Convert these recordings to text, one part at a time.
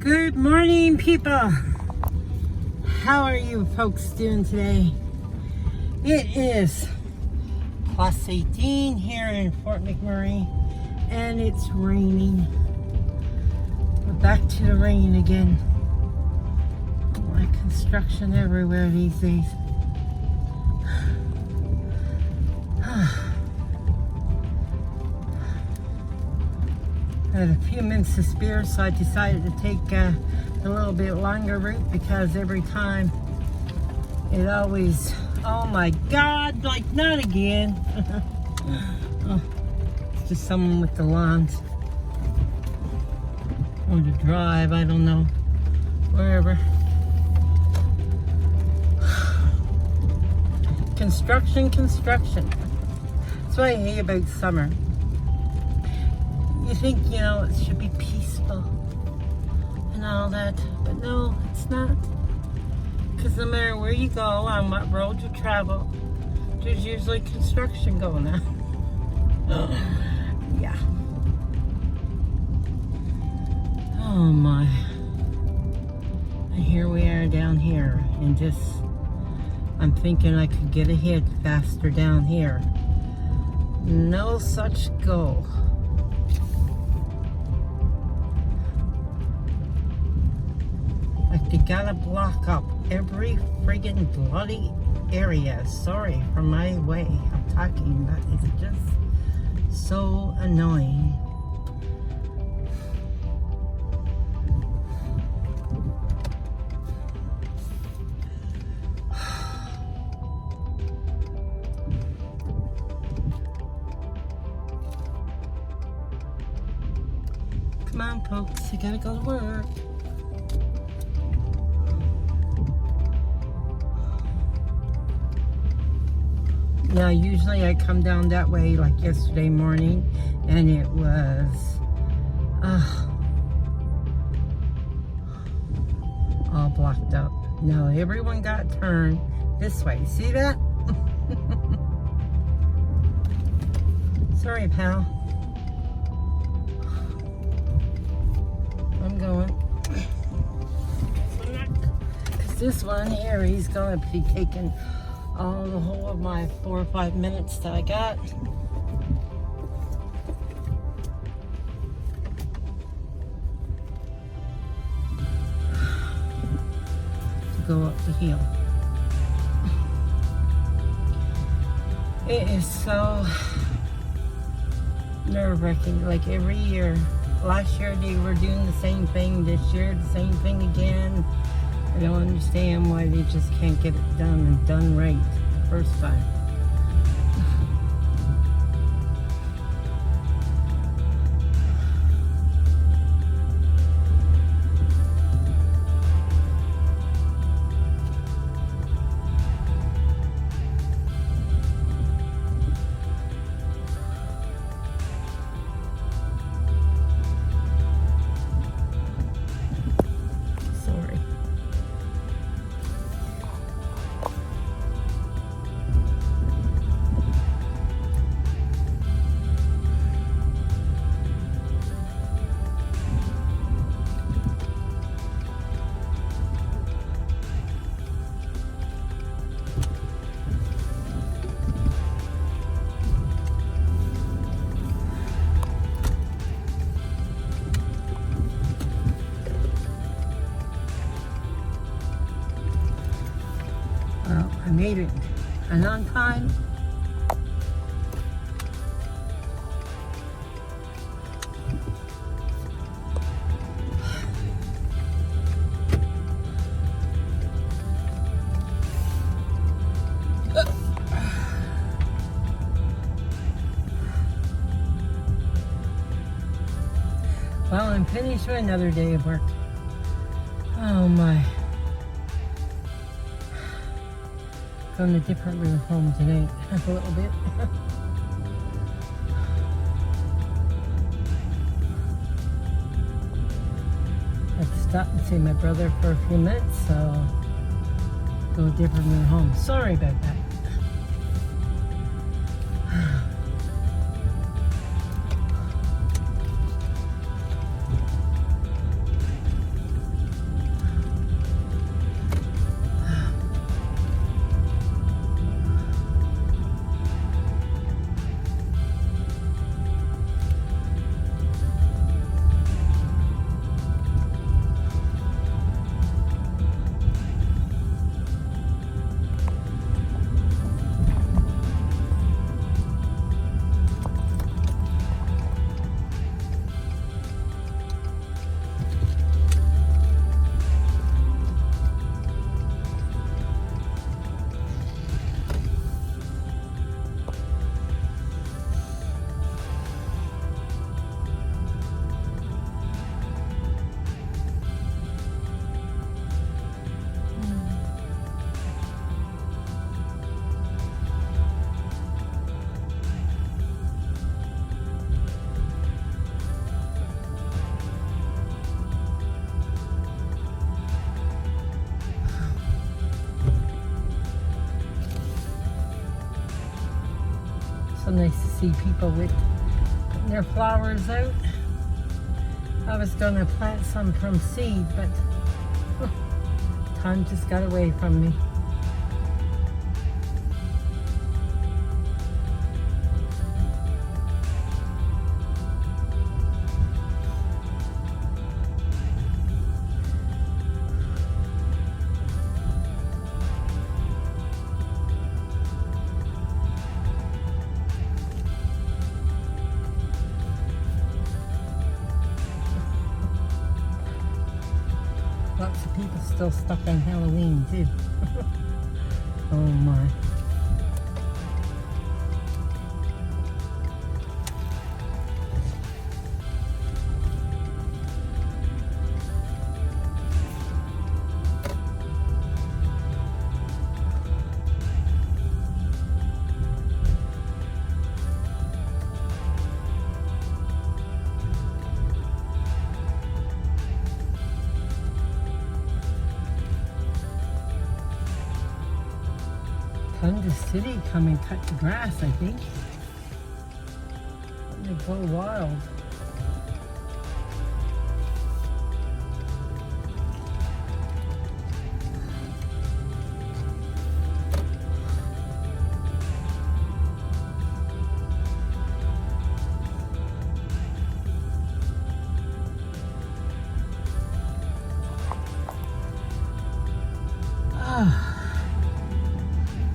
Good morning, people. How are you folks doing today? It is plus 18 here in Fort McMurray, and it's raining. We're back to the rain again. Like construction everywhere these days. I had a few minutes to spare, so I decided to take a little bit longer route because every time it always, oh my God, like not again. Oh, it's just someone with the lawns or the drive, I don't know, wherever. Construction. That's what I hate about summer. You think, you know, it should be peaceful and all that, but no, it's not. Because no matter where you go, on what road you travel, there's usually construction going on. Yeah. Oh my. And here we are down here, and just, I'm thinking I could get ahead faster down here. No such go. Like, they gotta block up every friggin' bloody area. Sorry for my way of talking, but it's just so annoying. Come on, folks, you gotta go to work. Yeah, usually I come down that way like yesterday morning, and it was all blocked up. No, everyone got turned this way. See that? Sorry, pal. I'm going. Because this one here, he's going to be taking all the whole of my 4 or 5 minutes that I got. To go up the hill. It is so nerve-wracking. Like every year. Last year they were doing the same thing. This year the same thing again. I don't understand why they just can't get it done and done right the first time. Well, I made it, and on time. Well, I'm finished with another day of work. Oh my. Going a different route home today, a little bit. I had to stop and see my brother for a few minutes, so go a different route home. Sorry about that. So nice to see people with putting their flowers out. I was gonna plant some from seed, but time just got away from me. Lots of people still stuck on Halloween too. Oh my. Thunder City come and cut the grass, I think. They go wild.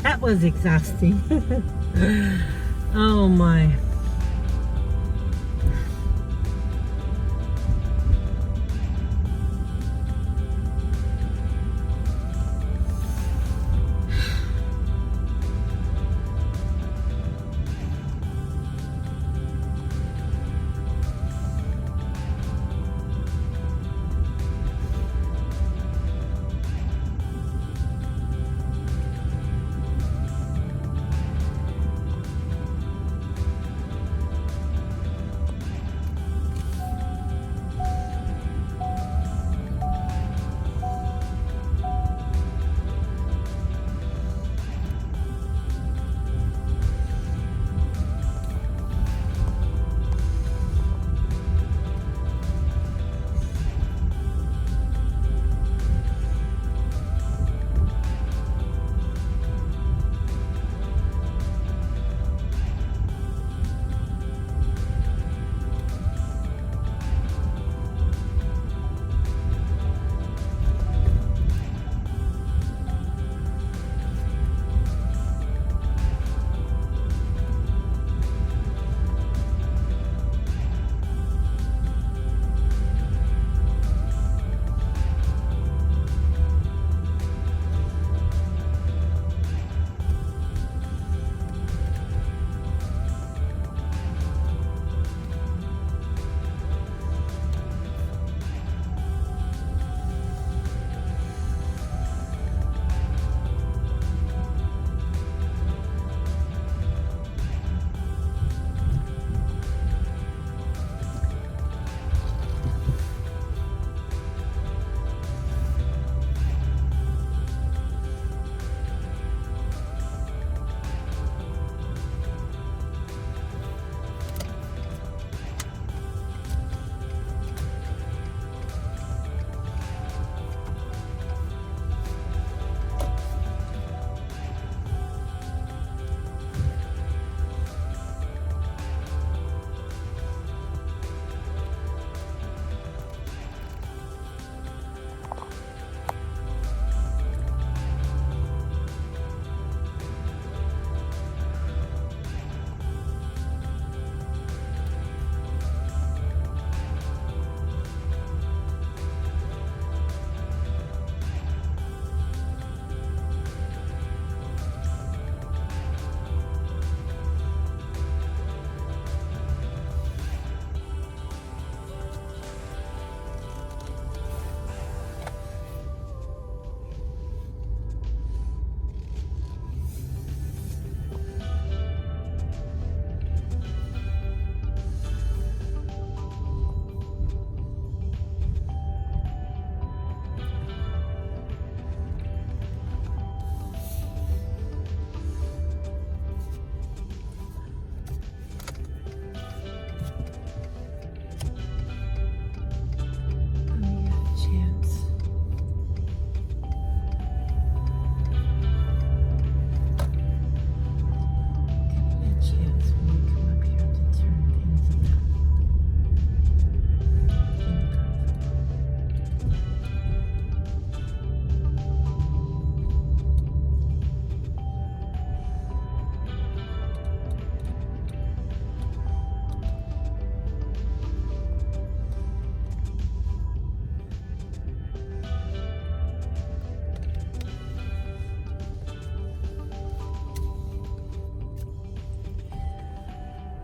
That was exhausting. Oh my.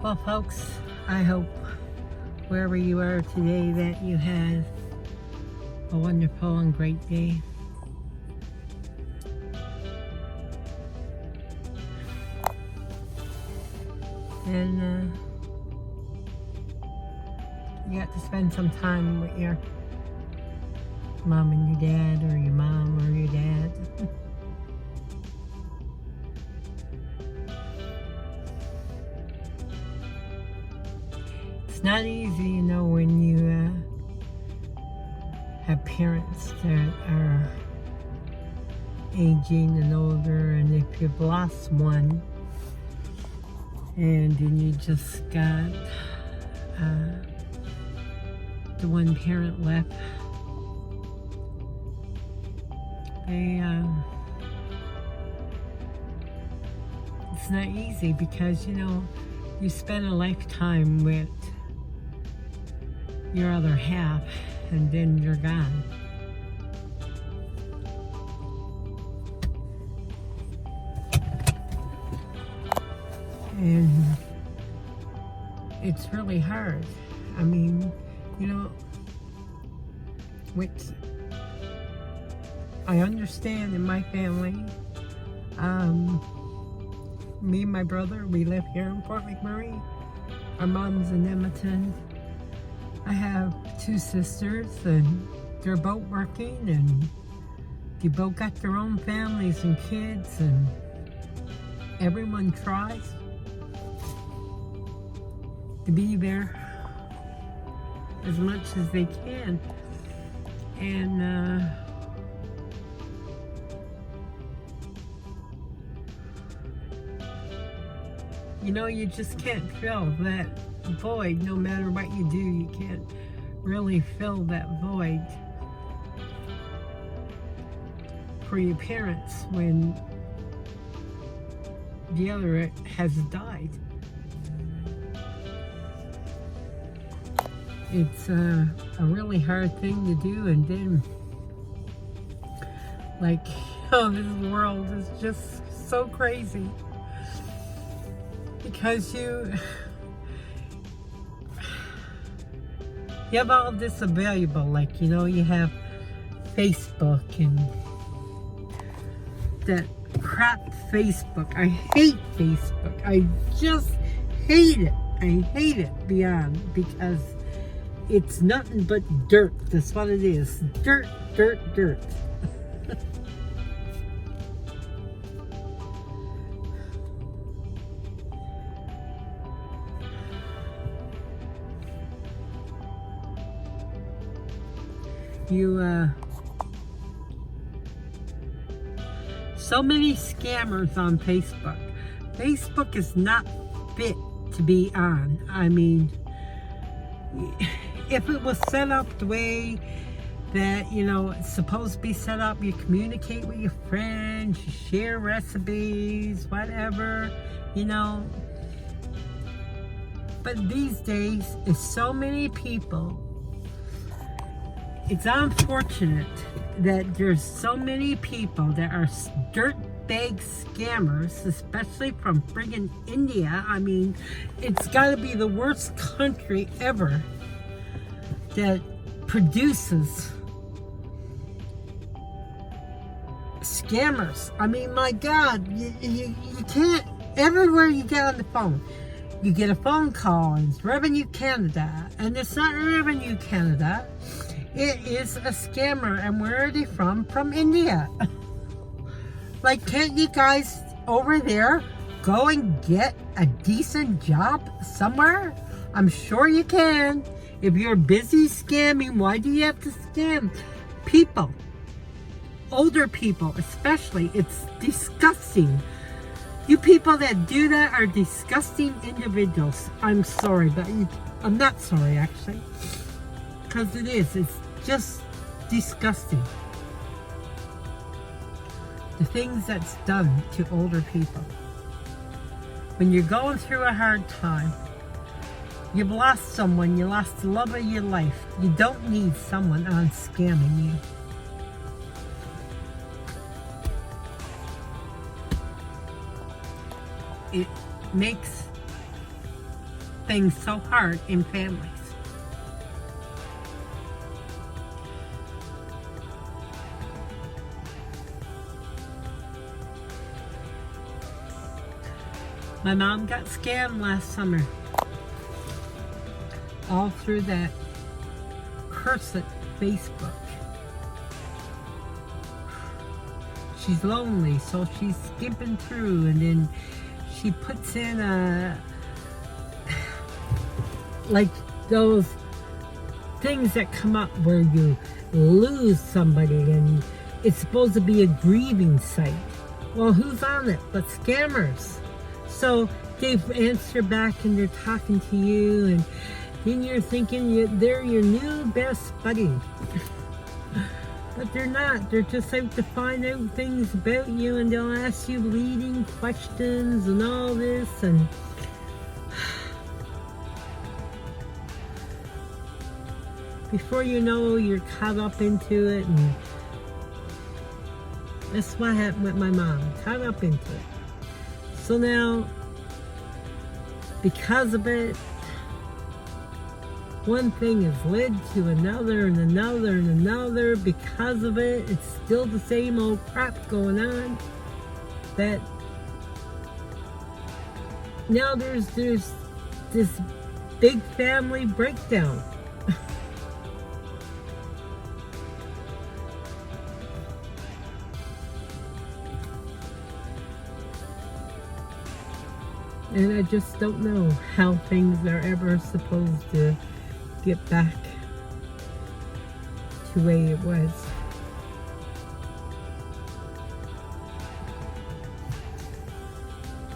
Well, folks, I hope wherever you are today that you had a wonderful and great day. And you got to spend some time with your mom and your dad, or your mom or your dad. It's not easy, you know, when you have parents that are aging and older, and if you've lost one, and then you just got the one parent left, it's not easy, because, you know, you spend a lifetime with your other half, and then you're gone. And it's really hard. I mean, you know, which I understand in my family. Me and my brother, we live here in Fort McMurray. Our mom's in Edmonton. I have two sisters, and they're both working, and they both got their own families and kids, and everyone tries to be there as much as they can. And you know, you just can't fill that void. No matter what you do, you can't really fill that void for your parents when the other has died. It's a really hard thing to do, and then, like, oh, this world is just so crazy, because you have all this available, like, you know, you have Facebook and that crap Facebook. I hate Facebook. I just hate it. I hate it beyond, because it's nothing but dirt. That's what it is. Dirt, dirt, dirt. So many scammers on Facebook. Facebook is not fit to be on. I mean, if it was set up the way that, you know, it's supposed to be set up, you communicate with your friends, you share recipes, whatever, you know. But these days, it's so many people. It's unfortunate that there's so many people that are dirtbag scammers, especially from friggin' India. I mean, it's got to be the worst country ever that produces scammers. I mean, my God, you can't, everywhere you get on the phone, you get a phone call, and it's Revenue Canada, and it's not Revenue Canada. It is a scammer. And where are they from? From India. Like, can't you guys over there go and get a decent job somewhere? I'm sure you can. If you're busy scamming, why do you have to scam people? Older people especially. It's disgusting. You people that do that are disgusting individuals. I'm sorry, but I'm not sorry, actually. Because it is. It's just disgusting. The things that's done to older people. When you're going through a hard time, you've lost someone, you lost the love of your life, you don't need someone on scamming you. It makes things so hard in families. My mom got scammed last summer. All through that cursed Facebook. She's lonely, so she's skipping through, and then she puts in like those things that come up where you lose somebody and it's supposed to be a grieving site. Well, who's on it but scammers? So they answer back and they're talking to you, and then you're thinking they're your new best buddy. But they're not. They're just out to find out things about you, and they'll ask you leading questions and all this, and before you know, you're caught up into it. And that's what happened with my mom. Caught up into it. So now, because of it, one thing has led to another and another and another. Because of it, it's still the same old crap going on. That now there's this big family breakdown. And I just don't know how things are ever supposed to get back to the way it was.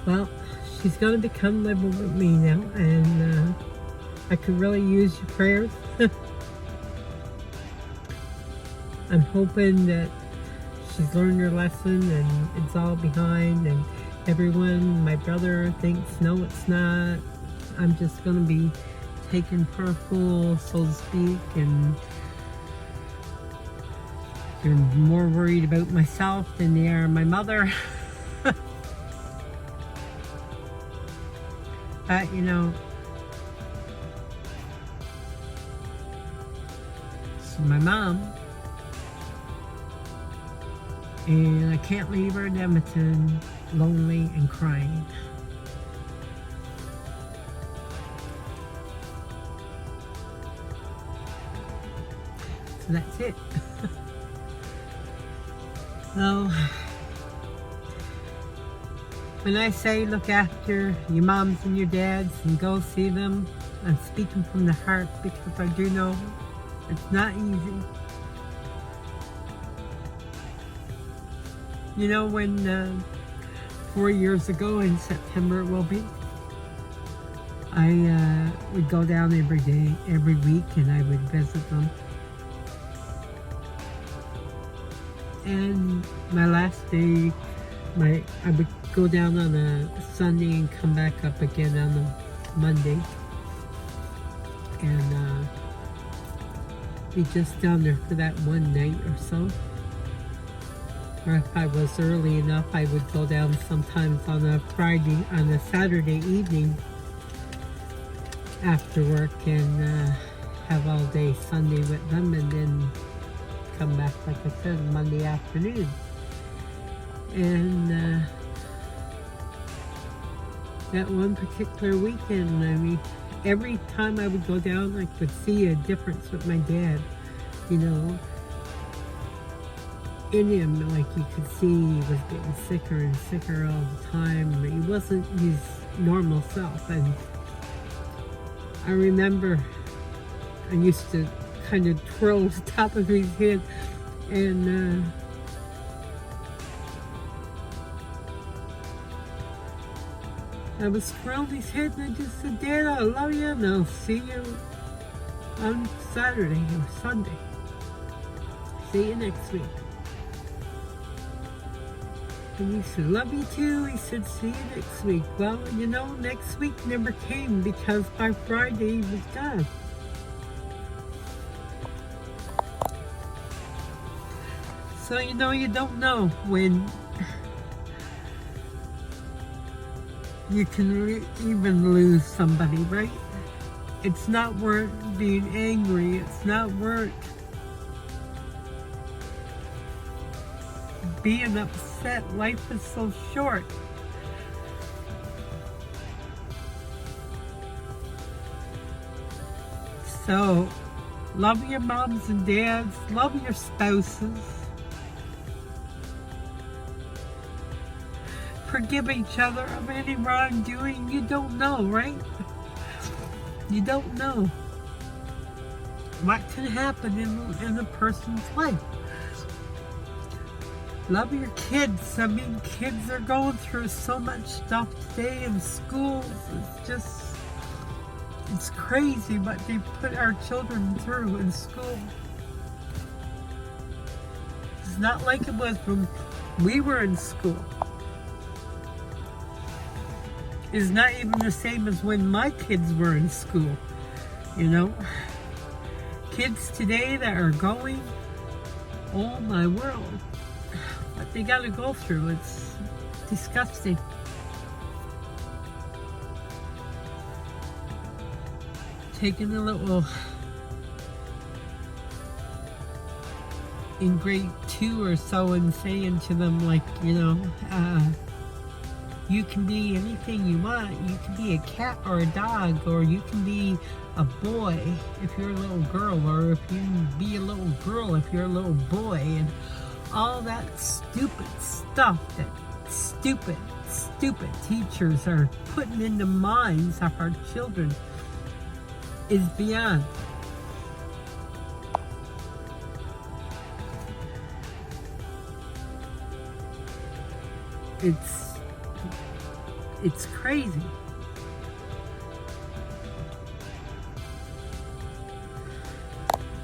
Well, she's going to become living with me now, and I could really use your prayers. I'm hoping that she's learned her lesson and it's all behind, and everyone, my brother thinks, no, it's not. I'm just going to be taken for a fool, so to speak, and they're more worried about myself than they are my mother. But, you know, it's my mom, and I can't leave her in Edmonton lonely and crying. So that's it. So when I say look after your moms and your dads and go see them, I'm speaking from the heart, because I do know it's not easy. You know, when 4 years ago in September it will be, I would go down every day, every week, and I would visit them. And my last day, I would go down on a Sunday and come back up again on a Monday. And be just down there for that one night or so. Or if I was early enough, I would go down sometimes on a Saturday evening after work, and have all day Sunday with them, and then come back, like I said, Monday afternoon. And that one particular weekend, I mean, every time I would go down, I could see a difference with my dad, you know, in him. Like, you could see he was getting sicker and sicker all the time. He wasn't his normal self. And I remember I used to kind of twirl the top of his head, and I was twirling his head, and I just said, Dad, I love you, and I'll see you on Saturday or Sunday. See you next week. And he said, love you too. He said, see you next week. Well, you know, next week never came, because by Friday he was gone. So, you know, you don't know when you can even lose somebody, right? It's not worth being angry. It's not worth being upset. Life is so short. So, love your moms and dads. Love your spouses. Forgive each other of any wrongdoing. You don't know, right? You don't know what can happen in a person's life. Love your kids. I mean, kids are going through so much stuff today in schools. It's crazy what they put our children through in school. It's not like it was when we were in school. It's not even the same as when my kids were in school, you know? Kids today that are going, oh my world, what they gotta go through, it's disgusting. Taking a little, in grade 2 or so, and saying to them, like, you know, you can be anything you want. You can be a cat or a dog, or you can be a boy if you're a little girl, or if you can be a little girl if you're a little boy, and all that stupid stuff that stupid teachers are putting in the minds of our children is beyond. It's crazy.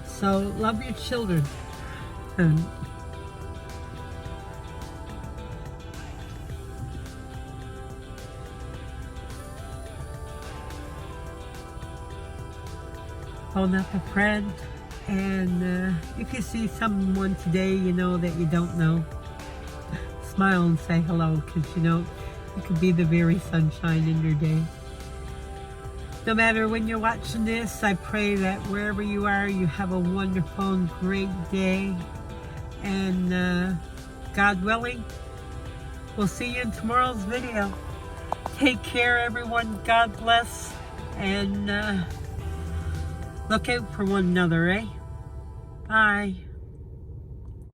So love your children, and hold up a friend, and if you see someone today you know that you don't know, smile and say hello, because you know it could be the very sunshine in your day. No matter when you're watching this, I pray that wherever you are, you have a wonderful and great day. And God willing, we'll see you in tomorrow's video. Take care, everyone. God bless. And look out for one another, eh? Bye.